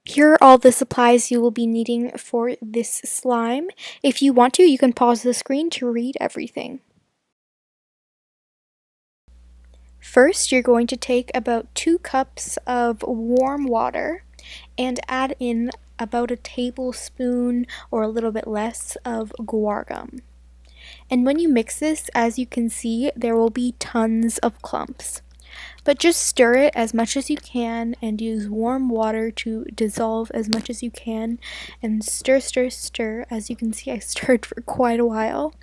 Here are all the supplies you will be needing for this slime. If you want to, you can pause the screen to read everything. First, you're going to take about 2 cups of warm water and add in about a tablespoon or a little bit less of guar gum. And when you mix this, as you can see, there will be tons of clumps. But just stir it as much as you can and use warm water to dissolve as much as you can. And stir, stir, stir. As you can see, I stirred for quite a while.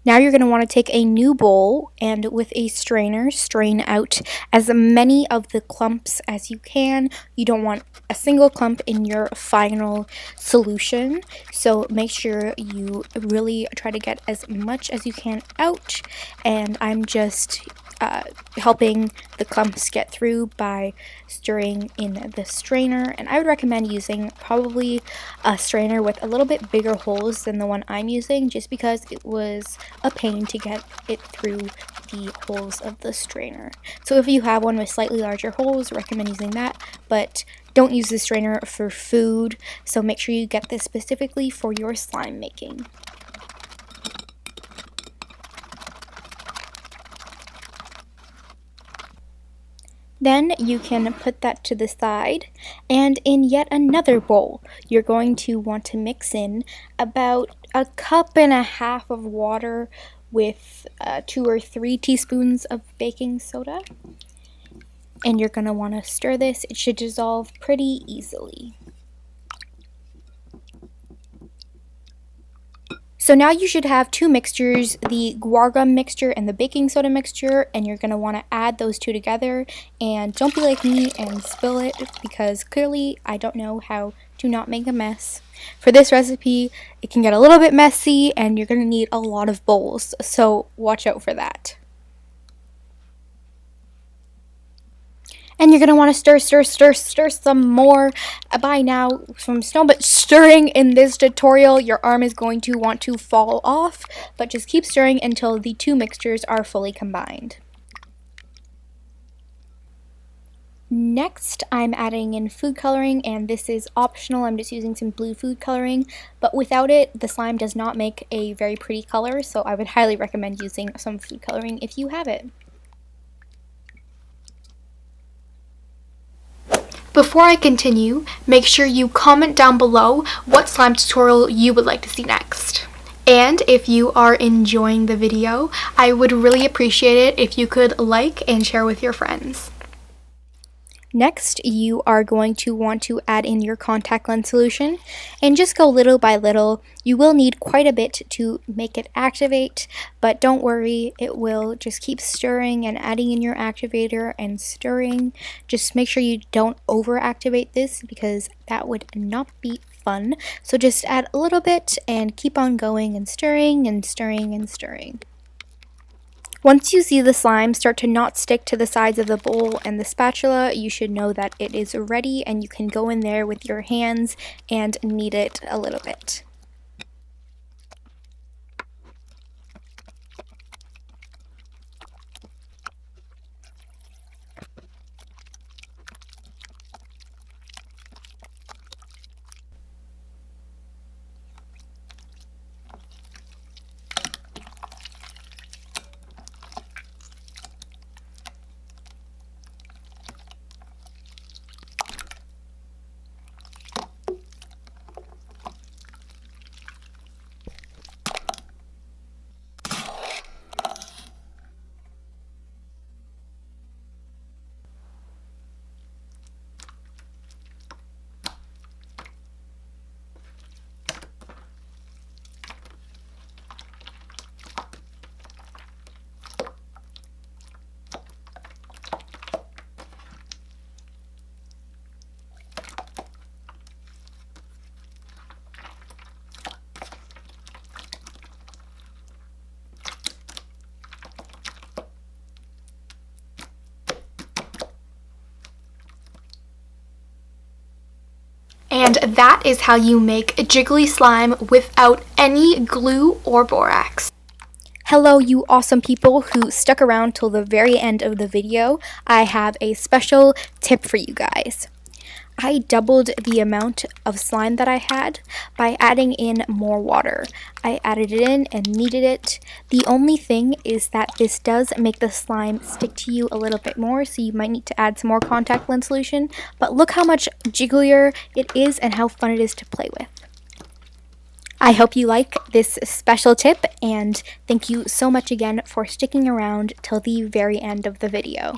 Now you're going to want to take a new bowl and with a strainer strain out as many of the clumps as you can. You don't want a single clump in your final solution, so make sure you really try to get as much as you can out. And I'm just helping the clumps get through by stirring in the strainer, and I would recommend using probably a strainer with a little bit bigger holes than the one I'm using, just because it was a pain to get it through the holes of the strainer. So if you have one with slightly larger holes, recommend using that, but don't use the strainer for food, so make sure you get this specifically for your slime making. Then you can put that to the side, and in yet another bowl, you're going to want to mix in about 1.5 cups of water with 2 or 3 teaspoons of baking soda. And you're going to want to stir this. It should dissolve pretty easily. So now you should have 2 mixtures, the guar gum mixture and the baking soda mixture, and you're going to want to add those 2 together. And don't be like me and spill it, because clearly I don't know how to not make a mess. For this recipe, it can get a little bit messy and you're going to need a lot of bowls, so watch out for that. And you're going to want to stir, stir, stir, stir some more. By now, from snow, but stirring in this tutorial, your arm is going to want to fall off, but just keep stirring until the 2 mixtures are fully combined. Next, I'm adding in food coloring, and this is optional. I'm just using some blue food coloring, but without it, the slime does not make a very pretty color, so I would highly recommend using some food coloring if you have it. Before I continue, make sure you comment down below what slime tutorial you would like to see next. And if you are enjoying the video, I would really appreciate it if you could like and share with your friends. Next, you are going to want to add in your contact lens solution and just go little by little. You will need quite a bit to make it activate, but don't worry, it will. Just keep stirring and adding in your activator and stirring. Just make sure you don't over-activate this, because that would not be fun. So just add a little bit and keep on going and stirring and stirring and stirring. Once you see the slime start to not stick to the sides of the bowl and the spatula, you should know that it is ready, and you can go in there with your hands and knead it a little bit. And that is how you make Jiggly slime without any glue or borax. Hello, you awesome people who stuck around till the very end of the video. I have a special tip for you guys. I doubled the amount of slime that I had by adding in more water. I added it in and kneaded it. The only thing is that this does make the slime stick to you a little bit more, so you might need to add some more contact lens solution. But look how much jigglier it is and how fun it is to play with. I hope you like this special tip, and thank you so much again for sticking around till the very end of the video.